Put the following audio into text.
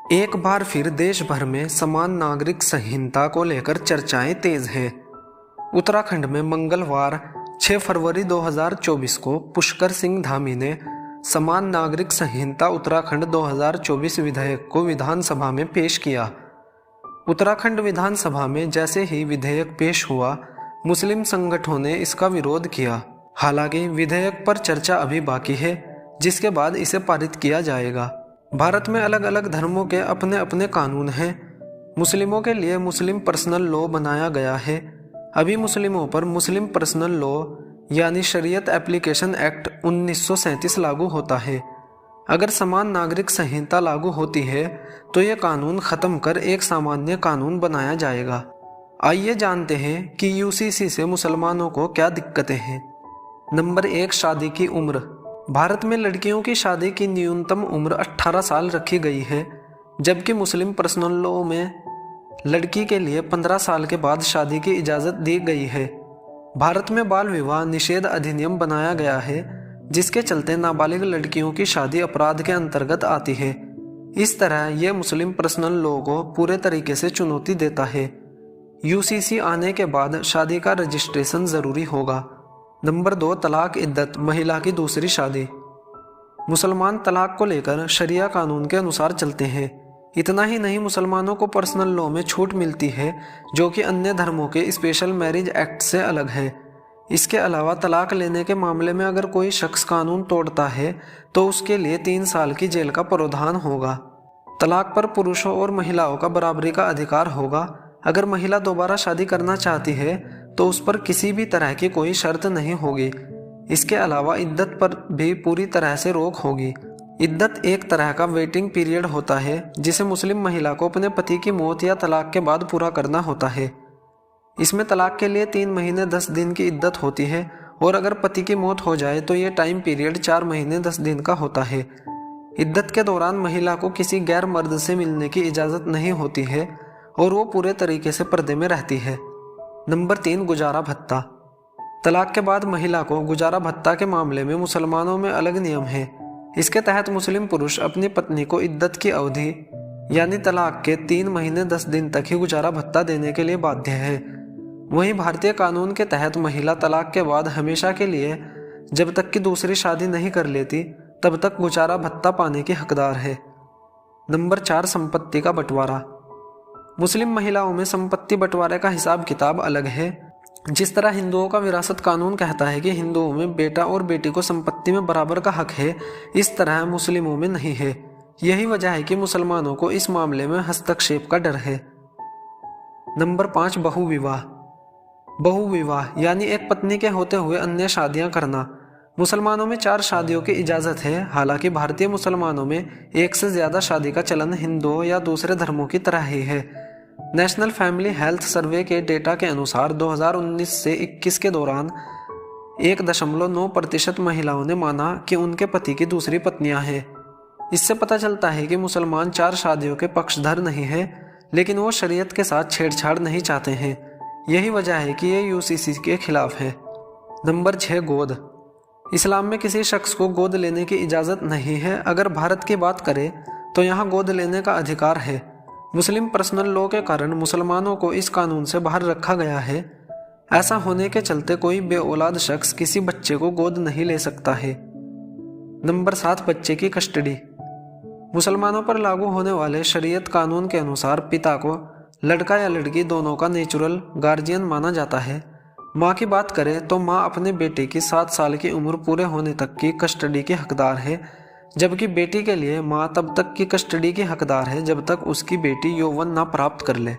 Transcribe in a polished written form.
एक बार फिर देश भर में समान नागरिक संहिता को लेकर चर्चाएं तेज हैं। उत्तराखंड में मंगलवार 6 फरवरी 2024 को पुष्कर सिंह धामी ने समान नागरिक संहिता उत्तराखंड 2024 विधेयक को विधानसभा में पेश किया। उत्तराखंड विधानसभा में जैसे ही विधेयक पेश हुआ, मुस्लिम संगठनों ने इसका विरोध किया। हालांकि विधेयक पर चर्चा अभी बाकी है, जिसके बाद इसे पारित किया जाएगा। भारत में अलग अलग धर्मों के अपने अपने कानून हैं। मुस्लिमों के लिए मुस्लिम पर्सनल लॉ बनाया गया है। अभी मुस्लिमों पर मुस्लिम पर्सनल लॉ यानी शरीयत एप्लीकेशन एक्ट 1937 लागू होता है। अगर समान नागरिक संहिता लागू होती है तो ये कानून खत्म कर एक सामान्य कानून बनाया जाएगा। आइए जानते हैं कि यूसीसी से मुसलमानों को क्या दिक्कतें हैं। नंबर 1, शादी की उम्र। भारत में लड़कियों की शादी की न्यूनतम उम्र 18 साल रखी गई है, जबकि मुस्लिम पर्सनल लॉ में लड़की के लिए 15 साल के बाद शादी की इजाज़त दी गई है। भारत में बाल विवाह निषेध अधिनियम बनाया गया है, जिसके चलते नाबालिग लड़कियों की शादी अपराध के अंतर्गत आती है। इस तरह यह मुस्लिम पर्सनल लॉ को पूरे तरीके से चुनौती देता है। यूसीसी आने के बाद शादी का रजिस्ट्रेशन ज़रूरी होगा। नंबर 2, तलाक इद्दत, महिला की दूसरी शादी। मुसलमान तलाक को लेकर शरिया कानून के अनुसार चलते हैं। इतना ही नहीं, मुसलमानों को पर्सनल लॉ में छूट मिलती है, जो कि अन्य धर्मों के स्पेशल मैरिज एक्ट से अलग है। इसके अलावा तलाक लेने के मामले में अगर कोई शख्स कानून तोड़ता है तो उसके लिए 3 साल की जेल का प्रावधान होगा। तलाक पर पुरुषों और महिलाओं का बराबरी का अधिकार होगा। अगर महिला दोबारा शादी करना चाहती है तो उस पर किसी भी तरह की कोई शर्त नहीं होगी। इसके अलावा इद्दत पर भी पूरी तरह से रोक होगी। इद्दत एक तरह का वेटिंग पीरियड होता है, जिसे मुस्लिम महिला को अपने पति की मौत या तलाक के बाद पूरा करना होता है। इसमें तलाक के लिए 3 महीने 10 दिन की इद्दत होती है, और अगर पति की मौत हो जाए तो ये टाइम पीरियड 4 महीने 10 दिन का होता है। इद्दत के दौरान महिला को किसी गैर मर्द से मिलने की इजाज़त नहीं होती है और वो पूरे तरीके से पर्दे में रहती है। नंबर 3, गुजारा भत्ता। तलाक के बाद महिला को गुजारा भत्ता के मामले में मुसलमानों में अलग नियम है। इसके तहत मुस्लिम पुरुष अपनी पत्नी को इद्दत की अवधि यानी तलाक के 3 महीने 10 दिन तक ही गुजारा भत्ता देने के लिए बाध्य है। वहीं भारतीय कानून के तहत महिला तलाक के बाद हमेशा के लिए जब तक कि दूसरी शादी नहीं कर लेती तब तक गुजारा भत्ता पाने की हकदार है। नंबर 4, संपत्ति का बंटवारा। मुस्लिम महिलाओं में संपत्ति बंटवारे का हिसाब किताब अलग है। जिस तरह हिंदुओं का विरासत कानून कहता है कि हिंदुओं में बेटा और बेटी को संपत्ति में बराबर का हक है, इस तरह मुस्लिमों में नहीं है। यही वजह है कि मुसलमानों को इस मामले में हस्तक्षेप का डर है। नंबर 5, बहुविवाह। बहुविवाह यानी एक पत्नी के होते हुए अन्य शादियां करना। मुसलमानों में 4 शादियों की इजाज़त है। हालांकि भारतीय मुसलमानों में 1 से ज़्यादा शादी का चलन हिंदुओं या दूसरे धर्मों की तरह ही है। नेशनल फैमिली हेल्थ सर्वे के डेटा के अनुसार 2019 से 21 के दौरान 1.9% महिलाओं ने माना कि उनके पति की दूसरी पत्नियां हैं। इससे पता चलता है कि मुसलमान 4 शादियों के पक्षधर नहीं है, लेकिन वो शरीयत के साथ छेड़छाड़ नहीं चाहते हैं। यही वजह है कि ये यूसीसी के खिलाफ है। नंबर 6, गोद। इस्लाम में किसी शख्स को गोद लेने की इजाज़त नहीं है। अगर भारत की बात करें तो यहाँ गोद लेने का अधिकार है। मुस्लिम पर्सनल लॉ के कारण मुसलमानों को इस कानून से बाहर रखा गया है। ऐसा होने के चलते कोई बेऔलाद शख्स किसी बच्चे को गोद नहीं ले सकता है। नंबर 7, बच्चे की कस्टडी। मुसलमानों पर लागू होने वाले शरीयत कानून के अनुसार पिता को लड़का या लड़की दोनों का नेचुरल गार्जियन माना जाता है। माँ की बात करें तो माँ अपने बेटे की 7 साल की उम्र पूरे होने तक की कस्टडी की हकदार है, जबकि बेटी के लिए माँ तब तक की कस्टडी की हकदार है जब तक उसकी बेटी यौवन ना प्राप्त कर ले।